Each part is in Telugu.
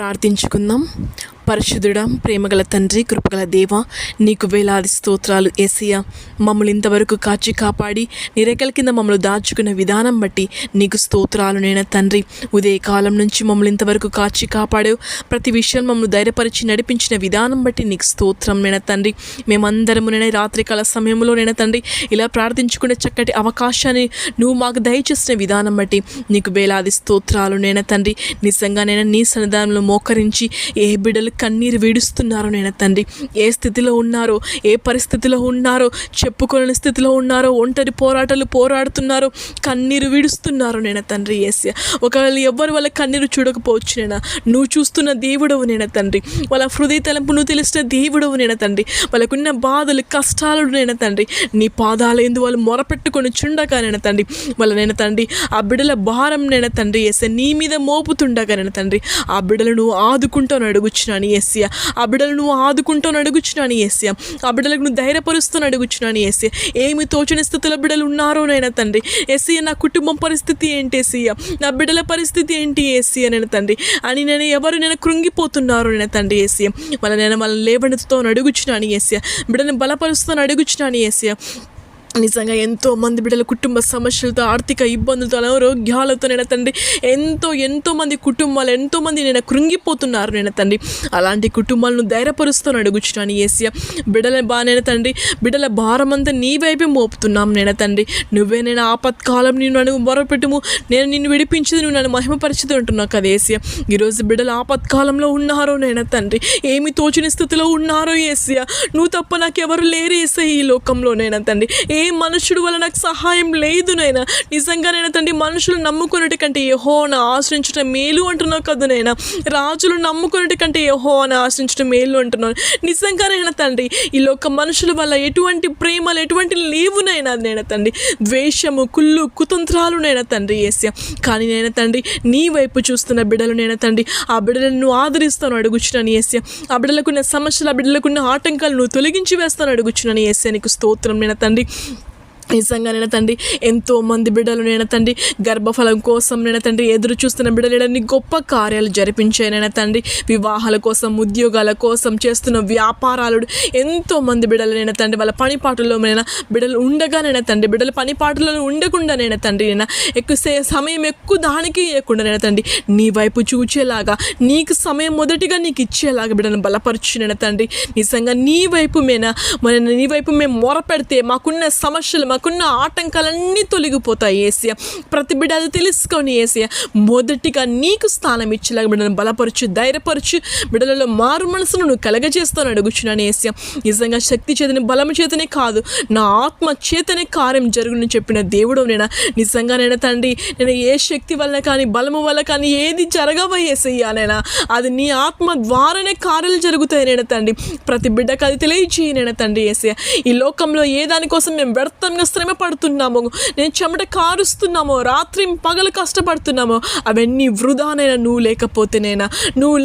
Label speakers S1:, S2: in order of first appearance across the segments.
S1: ప్రార్థించుకుందాం. పరిశుద్ధుడా, ప్రేమగల తండ్రి, కృపగల దేవ, నీకు వేలాది స్తోత్రాలు యేసయ్యా. మమ్మల్ని ఇంతవరకు కాచి కాపాడి నిరేకల కింద మమ్మల్ని దాచుకున్న విధానం బట్టి నీకు స్తోత్రాలు నైనా తండ్రి. ఉదయకాలం నుంచి మమ్మల్ని ఇంతవరకు కాచి కాపాడావు. ప్రతి విషయం మమ్మల్ని ధైర్యపరిచి నడిపించిన విధానం బట్టి నీకు స్తోత్రం నైనా తండ్రి. మేమందరము నైనా రాత్రికాల సమయంలో నైనా తండ్రి ఇలా ప్రార్థించుకునే చక్కటి అవకాశాన్ని నువ్వు మాకు దయచేసిన విధానం బట్టి నీకు వేలాది స్తోత్రాలు నైనా తండ్రి. నిజంగానైనా నీ సన్నిధానంలో మోకరించి ఏ బిడ్డలు కన్నీరు వీడుస్తున్నారో నైనా తండ్రి, ఏ స్థితిలో ఉన్నారో, ఏ పరిస్థితిలో ఉన్నారో, చెప్పుకోలేని స్థితిలో ఉన్నారో, ఒంటరి పోరాటాలు పోరాడుతున్నారో, కన్నీరు వీడుస్తున్నారో నైనా తండ్రి యేసయ్యా. ఒకవేళ ఎవ్వరు వాళ్ళ కన్నీరు చూడకపోవచ్చు నైనా, నువ్వు చూస్తున్న దేవుడవు నైనా తండ్రి. వాళ్ళ హృదయ తలంపు నువ్వు తెలిసిన దేవుడవు నైనా తండ్రి. వాళ్ళకున్న బాధలు కష్టాలు నైనా తండ్రి నీ పాదాల యందు వాళ్ళు మొరపెట్టుకొని చుండగా నైనా తండ్రి, వాళ్ళనైనా తండ్రి ఆ బిడ్డల భారం నైనా తండ్రి యేసయ్యా నీ మీద మోపుతుండగా నైనా తండ్రి ఆ బిడ్డలు నువ్వు ఆదుకుంటాను అడుగుచున్నాను యేసయ్యా. ఆ బిడ్డలు నువ్వు ఆదుకుంటాను అడుగుచున్నాను యేసయ్యా. ఆ బిడ్డలకు నువ్వు ధైర్యపరుస్తాను అడుగుచున్నాను యేసయ్యా. ఏమి తోచని స్థితిలో బిడ్డలు ఉన్నారోనైనా తండ్రి యేసయ్యా. నా కుటుంబం పరిస్థితి ఏంటి యేసయ్యా, నా బిడ్డల పరిస్థితి ఏంటి యేసయ్యా నేను తండ్రి అని ఎవరు కృంగిపోతున్నారు నేను తండ్రి యేసయ్యా. వాళ్ళని లేవనెత్తుతో అడుగుచున్నాను యేసయ్యా. బిడ్డని బలపరుస్తాను అడుగుచున్నాను యేసయ్యా. నిజంగా ఎంతోమంది బిడ్డల కుటుంబ సమస్యలతో, ఆర్థిక ఇబ్బందులతో, అనారోగ్యాలతో నేను తండ్రి ఎంతోమంది కుటుంబాలు ఎంతోమంది నేను కృంగిపోతున్నారు నేను తండ్రి. అలాంటి కుటుంబాలను ధైర్యపరుస్తాను అడుగుచున్నాను యేసయ్యా. బిడ్డల నేను తండ్రి బిడ్డల భారం అంతా నీ వైపే మోపుతున్నాం నేను తండ్రి. నువ్వే నేను ఆపత్కాలం నేను నన్ను మొరపెట్టుము, నేను నిన్ను విడిపించింది, నువ్వు నన్ను మహిమపరిచిది అంటున్నావు కదా యేసయ్యా. ఈరోజు బిడ్డలు ఆపత్కాలంలో ఉన్నారో నేను తండ్రి, ఏమి తోచని స్థితిలో ఉన్నారో యేసయ్యా. నువ్వు తప్ప నాకు ఎవరు లేరు యేసయ్యా ఈ లోకంలో నేను తండ్రి. ఏ మనుషుడు వల్ల నాకు సహాయం లేదు నైనా. నిజంగానైనా తండ్రి మనుషులు నమ్ముకున్నటి కంటే యెహోవాను ఆశ్రయించడం మేలు అంటున్నావు కదా నైనా. రాజులు నమ్ముకున్నటి కంటే యెహోవాను ఆశ్రయించడం మేలు అంటున్నాను. నిజంగానైనా తండ్రి ఈ లోక మనుషుల వల్ల ఎటువంటి ప్రేమలు ఎటువంటి లేవునైనా నైనా తండ్రి, ద్వేషము, కుళ్ళు, కుతంత్రాలు నైనా తండ్రి యేసయ్యా. కానీ నైనా తండ్రి నీ వైపు చూస్తున్న బిడ్డలు నైనా తండ్రి ఆ బిడ్డలను నువ్వు ఆదరిస్తాను అడుగుచున్నాను యేసయ్యా. ఆ బిడ్డలకున్న సమస్యలు, ఆ బిడ్డలకున్న ఆటంకాలు నువ్వు తొలగించి వేస్తాను అడుగుచున్నాను యేసయ్యా. నీకు స్తోత్రం నైనా తండ్రి. నిజంగానైనా తండ్రి ఎంతోమంది బిడ్డలు నైనా తండ్రి గర్భఫలం కోసం నైనా తండ్రి ఎదురు చూస్తున్న బిడ్డలు నీ గొప్ప కార్యాలు జరిపించానైనా తండ్రి. వివాహాల కోసం, ఉద్యోగాల కోసం చేస్తున్న వ్యాపారాలు ఎంతోమంది బిడ్డలనైనా తండ్రి వాళ్ళ పనిపాటుల్లో బిడ్డలు ఉండగానైనా తండ్రి బిడ్డల పనిపాటులలో ఉండకుండానైనా తండ్రి నేను ఎక్కువ సమయం ఎక్కువ దానికి ఇవ్వకుండానైనా తండ్రి నీ వైపు చూచేలాగా, నీకు సమయం మొదటిగా నీకు ఇచ్చేలాగా బిడ్డను బలపరచునైనా తండ్రి. నిజంగా నీ వైపు నీ వైపు మేము మొరపెడితే మాకున్న సమస్యలు, మాకున్న ఆటంకాలన్నీ తొలగిపోతాయి యేసయ్యా. ప్రతి బిడ్డ అది తెలుసుకొని యేసయ్యా మొదటిగా నీకు స్థానం ఇచ్చేలాగా బిడ్డను బలపరచు, ధైర్యపరచు. బిడ్డలలో మారు మనసును నువ్వు కలగజేస్తాను అడుగుచున్నాను యేసయ్యా. నిజంగా శక్తి చేతనే, బలము చేతనే కాదు, నా ఆత్మ చేతనే కార్యం జరుగుని చెప్పిన దేవుడు నేనా. నిజంగానైనా తండ్రి నేను ఏ శక్తి వల్ల కానీ, బలము వల్ల కానీ ఏది జరగవ యేసయ్యా నైనా, అది నీ ఆత్మ ద్వారానే కార్యాలు జరుగుతాయి నేను తండ్రి. ప్రతి బిడ్డకు అది తెలియచేయి నేను తండ్రి యేసయ్యా. ఈ లోకంలో ఏ దానికోసం మేము వ్యర్థంగా శ్రమ పడుతున్నామో, నేను చెమట కారుస్తున్నామో, రాత్రి పగలు కష్టపడుతున్నామో అవన్నీ వృధానైనా నువ్వు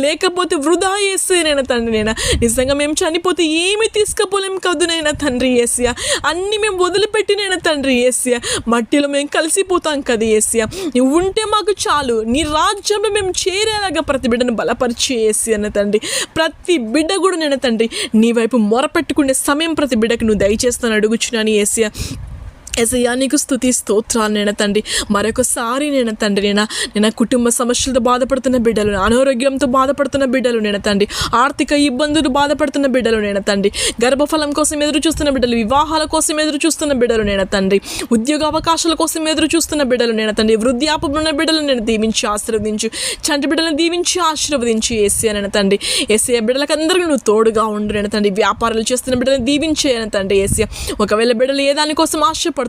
S1: లేకపోతే వృధా యేసయ్యా తండ్రి. నేనా నిజంగా మేము చనిపోతే ఏమి తీసుకుపోలేం కదు నైనా తండ్రి యేసయ్యా. అన్నీ మేము వదిలిపెట్టినైనా తండ్రి యేసయ్యా మట్టిలో మేము కలిసిపోతాం కదా యేసయ్యా. నువ్వు ఉంటే మాకు చాలు, నీ రాజ్యంలో మేము చేరేలాగా ప్రతి బిడ్డను బలపరిచి యేసయ్యా తండ్రి. ప్రతి బిడ్డ కూడా నేను తండ్రి నీ వైపు మొరపెట్టుకునే సమయం ప్రతి బిడ్డకు నువ్వు దయచేస్తాను అడుగుచున్నాను యేసయ్యా. యేసయ్యా నీకు స్తుతి స్తోత్రాలు నైనా తండ్రి. మరొకసారి నేను తండ్రి నేను కుటుంబ సమస్యలతో బాధపడుతున్న బిడ్డలు, అనారోగ్యంతో బాధపడుతున్న బిడ్డలు నేను తండ్రి, ఆర్థిక ఇబ్బందులు బాధపడుతున్న బిడ్డలు నేను తండ్రి, గర్భఫలం కోసం ఎదురు చూస్తున్న బిడ్డలు, వివాహాల కోసం ఎదురు చూస్తున్న బిడ్డలు నేను తండ్రి, ఉద్యోగ అవకాశాల కోసం ఎదురు చూస్తున్న బిడ్డలు నేను తండ్రి, వృద్ధాప్యంలో ఉన్న బిడ్డలు నేను దీవించి ఆశీర్వదించు, చంటి బిడ్డలను దీవించి ఆశీర్వదించి యేసయ్యా నేను తండ్రి. యేసయ్యా బిడ్డలకు అందరికీ నువ్వు తోడుగా ఉండు నేను తండ్రి. వ్యాపారాలు చేస్తున్న బిడ్డలను దీవించేయను తండ్రి యేసయ్యా. ఒకవేళ బిడ్డలు ఏ దానికోసం ఆశపడుతున్నారు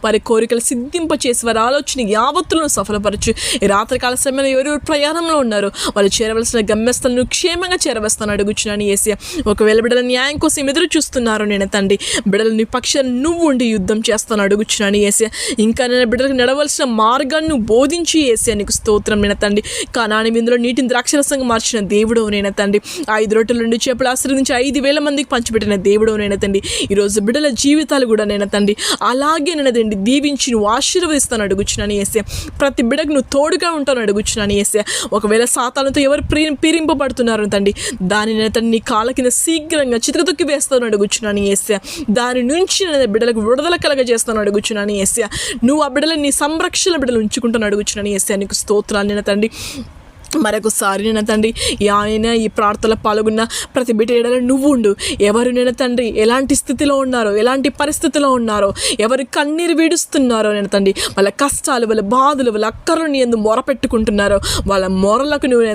S1: వారి కోరికలు సిద్ధింపచేసి వారి ఆలోచన యావత్తులను సఫలపరచు. ఈ రాత్రికాల సమయంలో ఎవరెవరు ప్రయాణంలో ఉన్నారో వాళ్ళు చేరవలసిన గమ్యస్థలను క్షేమంగా చేరవేస్తాను అడుగుచున్నాను యేసయ్యా. ఒకవేళ బిడ్డల న్యాయం కోసం ఎదురు చూస్తున్నారు నేను తండ్రి, బిడ్డల నీ పక్షాన్ని నువ్వు ఉండి యుద్ధం చేస్తాను అడుగుచున్నాను యేసయ్యా. ఇంకా నేను బిడ్డలకు నడవలసిన మార్గాన్ని నువ్వు బోధించి యేసయ్యా నీకు స్తోత్రం నేను తండ్రి. కానాని విందులో నీటిని ద్రాక్షరసంగా మార్చిన దేవుడు నేను తండ్రి. 5 రొట్టెల నుండి చేపలు ఆశీర్వదించి 5,000 మందికి పంచిపెట్టిన దేవుడు నేను తండ్రి. ఈరోజు బిడ్డల జీవితాలు కూడా నేను తండ్రి అలా అలాగే నేనదండి దీవించి నువ్వు ఆశీర్వదిస్తాను అడుగుచున్నాను యేసయ్య. ప్రతి బిడ్డకు నువ్వు తోడుగా ఉంటాను అడుగుచున్నాను యేసయ్య. ఒకవేళ సాతానుతో ఎవరు పీరింపబడుతున్నారు తండ్రి, దానిని తండ్రి నీ కాళ్ళ కింద శీఘ్రంగా చితకతొక్కి వేస్తాను అడుగుచున్నాను యేసయ్య. దాని నుంచి నేను బిడ్డలకు విడుదల కలగజేస్తాను అడుగుచున్నాను యేసయ్య. నువ్వు ఆ బిడ్డలను నీ సంరక్షణ బిడ్డలు ఉంచుకుంటాను అడుగుచున్నాను యేసయ్య. నీకు స్తోత్రాలు నేను తండ్రి. మరొకసారి నేను తండ్రి ఆయన ఈ ప్రార్థనలో పాల్గొన్న ప్రతి బిడ్డ ఏడాలో నువ్వు ఉండు. ఎవరు నేను తండ్రి ఎలాంటి స్థితిలో ఉన్నారో, ఎలాంటి పరిస్థితిలో ఉన్నారో, ఎవరు కన్నీరు వీడుస్తున్నారో నేను తండ్రి, వాళ్ళ కష్టాలు, వాళ్ళ బాధలు, వాళ్ళ అక్కర్లు నీ యందు మొరపెట్టుకుంటున్నారో వాళ్ళ మొరలకు నువ్వు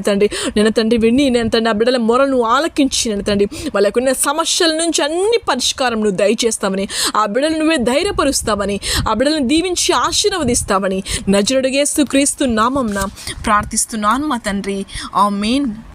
S1: నేను తండ్రి విని నేను తండ్రి ఆ బిడ్డల మొరలు నువ్వు ఆలకించి నేను తండ్రి వాళ్ళకున్న సమస్యల నుంచి అన్ని పరిష్కారం నువ్వు దయచేస్తామని, ఆ బిడ్డలు నువ్వే ధైర్యపరుస్తావని, ఆ బిడ్డలను దీవించి ఆశీర్వదిస్తావని నజరుడు యేసు క్రీస్తు నామంన ప్రార్థిస్తున్నాను మా తండ్రి. ఆమేన్.